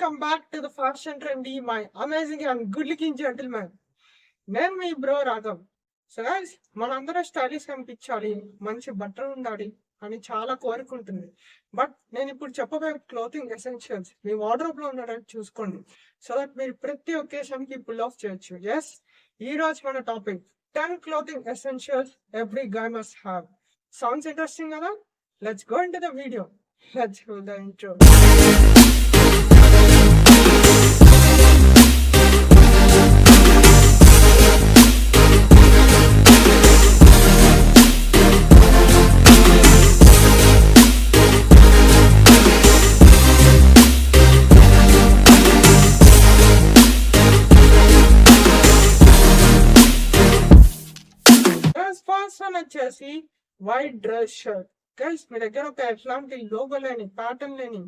Welcome back to the Fashion Trendy, my amazing and good looking gentleman. నేను మీ bro Raghav. So guys మనందరం stylish కనిపించాలి, మంచి బట్టలు ఉండాలి అని చాలా కోరుకుంటుంది. బట్ నేను ఇప్పుడు చెప్పబోయే క్లోతింగ్ ఎసెన్షియల్స్ మీ వార్డ్రోబ్ లో ఉన్నాడని చూసుకోండి. సో దట్ మీరు ప్రతి ఒకేషన్ కి పుల్ ఆఫ్ చేయొచ్చు. ఎస్, ఈ రోజు మన topic 10 clothing essentials every guy must have. Sounds interesting కదా? Let's go into the video. Let's go the intro. First one వచ్చేసి వైట్ డ్రెస్ షర్ట్. గైస్ మీ దగ్గర ఒక ఎట్లాంటి లోగో లేని ప్యాటర్న్ లేని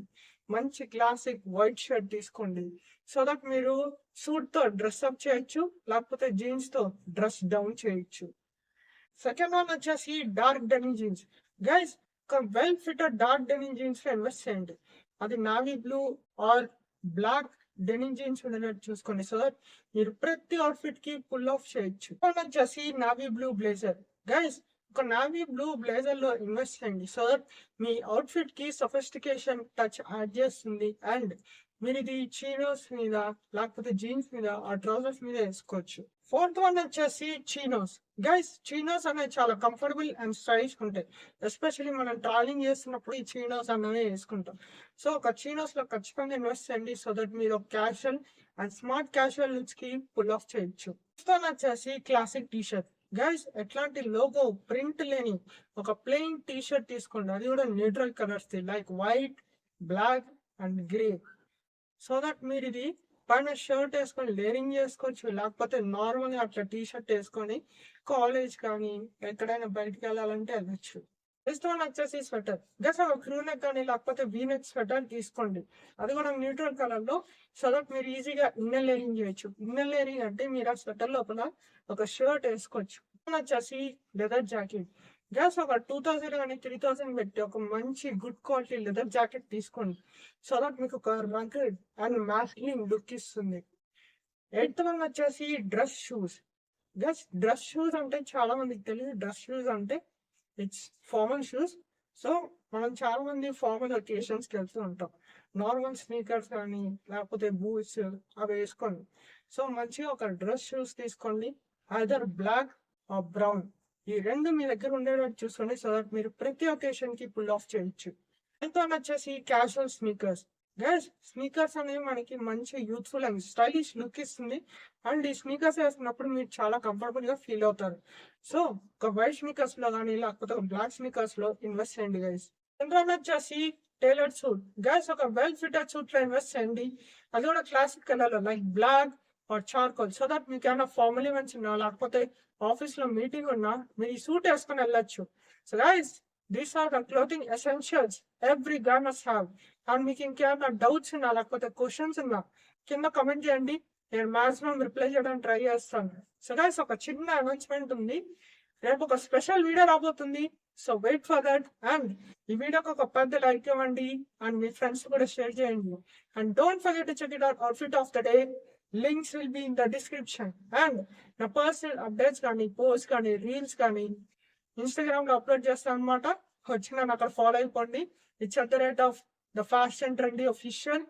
మంచి క్లాసిక్ వైట్ షర్ట్ తీసుకోండి. సో దట్ మీరు సూట్ తో డ్రెస్ అప్ చేయొచ్చు, లేకపోతే జీన్స్ తో డ్రెస్ డౌన్ చేయొచ్చు. సెకండ్ వన్ వచ్చేసి డార్క్ డెనిమ్ జీన్స్. గైస్ ఒక well fitted dark denim jeans లో ఇన్వెస్ట్ చేయండి. అది navy blue or black denim jeans ఉండేటట్టు చూసుకోండి. సో దట్ మీరు ప్రతి అవుట్ఫిట్ కి పుల్ ఆఫ్ చేయొచ్చు. వచ్చేసి నావీ బ్లూ బ్లేజర్. గైస్ ఒక నావీ బ్లూ బ్లేజర్ లో ఇన్వెస్ట్ చేయండి. సో దట్ మీ అవుట్ఫిట్ కి సొఫిస్టికేషన్ టచ్ యాడ్ చేస్తుంది. అండ్ మీరు ఇది చీనోస్ మీద లేకపోతే జీన్స్ మీద ఆ ట్రౌజర్స్ మీద వేసుకోవచ్చు. ఫోర్త్ వన్ వచ్చేసి చీనోస్. గైస్ చీనోస్ అనేవి చాలా కంఫర్టబుల్ అండ్ స్టైలిష్ ఉంటాయి. ఎస్పెషల్లీ మనం ట్రావెలింగ్ చేస్తున్నప్పుడు ఈ చీనోస్ అనేవి వేసుకుంటాం. సో ఒక చీనోస్ లో ఖచ్చితంగా ఇన్వెస్ట్ చేయండి. సో దట్ మీరు ఒక casual and smart casual looks కి పుల్ ఆఫ్ చేయొచ్చు. నెక్స్ట్ వన్ వచ్చేసి క్లాసిక్ టీ షర్ట్. గైస్ ఎట్లాంటి లోగో ప్రింట్ లేని ఒక ప్లెయిన్ టీ షర్ట్ తీసుకోండి. అది కూడా neutral colours like white, black and grey. So that మీరు ఇది పైన షర్ట్ వేసుకొని లేరింగ్ చేసుకోవచ్చు, లేకపోతే నార్మల్ అట్లా టీ షర్ట్ వేసుకొని కాలేజ్ కానీ ఎక్కడైనా బయటకు వెళ్ళాలంటే వెళ్ళచ్చు. నెక్స్ట్ వన్ వచ్చేసి స్వెటర్. గస్ ఒక క్రూ నెక్ కానీ లేకపోతే వీ నెక్ స్వెటర్ తీసుకోండి. అది కూడా న్యూట్రల్ కలర్ లో. సో దట్ మీరు ఈజీగా ఇన్నర్ లేరింగ్ చేయొచ్చు. ఇన్నర్ లేరింగ్ అంటే మీరు ఆ స్వెటర్ లోపల ఒక షర్ట్ వేసుకోవచ్చు. వచ్చేసి లెదర్ జాకెట్. గ్యాస్ ఒక 2000 కానీ 3000 పెట్టి ఒక మంచి గుడ్ క్వాలిటీ లెదర్ జాకెట్ తీసుకోండి. సో దట్ మీకు ఒక రగడ్ అండ్ మ్యాస్క్లింగ్ లుక్ ఇస్తుంది. ఎయిత్ వన్ వచ్చేసి dress shoes. Gas dress shoes అంటే చాలా మందికి తెలియదు. డ్రెస్ షూస్ అంటే ఇట్స్ ఫార్మల్ షూస్. సో మనం చాలా మంది ఫార్మల్ ఒకేషన్స్ కి వెళ్తూ ఉంటాం. నార్మల్ స్నీకర్స్ కానీ లేకపోతే బూట్స్ అవి వేసుకోండి. సో మంచిగా ఒక డ్రెస్ షూస్ తీసుకోండి. ఐదర్ బ్లాక్ ఆర్ బ్రౌన్, ఈ రెండు మీ దగ్గర ఉండేటట్టు చూసుకోండి. సో దట్ మీరు ప్రతి ఒకేషన్ కి పుల్ ఆఫ్ చేయొచ్చు. ఎంతో వచ్చేసి క్యాజువల్ స్నీకర్స్. గైస్ స్నీకర్స్ అనేవి మనకి మంచి యూత్ఫుల్ అండ్ స్టైలిష్ లుక్ ఇస్తుంది. అండ్ ఈ స్నీకర్స్ వేసుకున్నప్పుడు మీరు చాలా కంఫర్టబుల్ గా ఫీల్ అవుతారు. సో ఒక వైట్ స్నీకర్స్ లో కానీ లేకపోతే ఒక బ్లాక్ స్నీకర్స్ లో ఇన్వెస్ట్ చేయండి గైస్. వచ్చేసి టైలర్డ్ సూట్. గైస్ ఒక వెల్ ఫిటెడ్ సూట్ లో ఇన్వెస్ట్ చేయండి. అది కూడా క్లాసిక్ కలర్ లో like black or charcoal. So that మీకు ఏమైనా ఫార్మల్ ఈవెంట్స్ ఉన్నా లేకపోతే ఆఫీస్ లో మీటింగ్ ఉన్నా మీరు ఈ సూట్ వేసుకొని వెళ్ళొచ్చు. So guys these are the clothing essentials every guy must have. And మీకు ఇంకేమైనా డౌట్స్ ఉన్నా లేకపోతే క్వశ్చన్స్ ఉన్నా కింద కమెంట్ చేయండి. నేను మాక్సిమం రిప్లై చేయడానికి ట్రై చేస్తాను. సో గైస్ ఒక చిన్న అనౌన్స్మెంట్ ఉంది. రేపు ఒక స్పెషల్ వీడియో రాబోతుంది. So wait for that. And ఈ వీడియోకి ఒక పెద్ద లైక్ ఇవ్వండి అండ్ మీ ఫ్రెండ్స్ కూడా షేర్ చేయండి. And don't forget to check it out outfit of the day. Links will be in the description. And నా పర్సనల్ అప్డేట్స్ కానీ పోస్ట్ కానీ రీల్స్ కానీ ఇన్స్టాగ్రామ్ లో అప్లోడ్ చేస్తాను అనమాట. వచ్చి నన్ను అక్కడ ఫాలో అయిపోండి. It's at the rate of the fashion trendy official.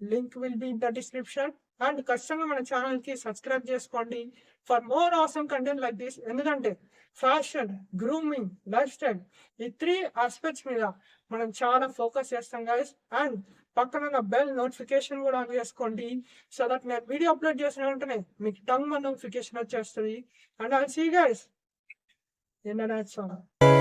Link will be in the description. And ఖచ్చితంగా మన ఛానల్ కి సబ్స్క్రైబ్ చేసుకోండి for more awesome content like this. ఎందుకంటే ఫ్యాషన్, గ్రూమింగ్, లైఫ్ స్టైల్ ఈ 3 ఆస్పెక్ట్స్ మీద మనం చాలా ఫోకస్ చేస్తాం గైస్. అండ్ పక్కన బెల్ నోటిఫికేషన్ కూడా ఆన్ చేసుకోండి. సో దట్ నేను వీడియో అప్లోడ్ చేసిన వెంటనే మీకు టంగ్ నోటిఫికేషన్ వచ్చేస్తుంది. And I see guys in the next one.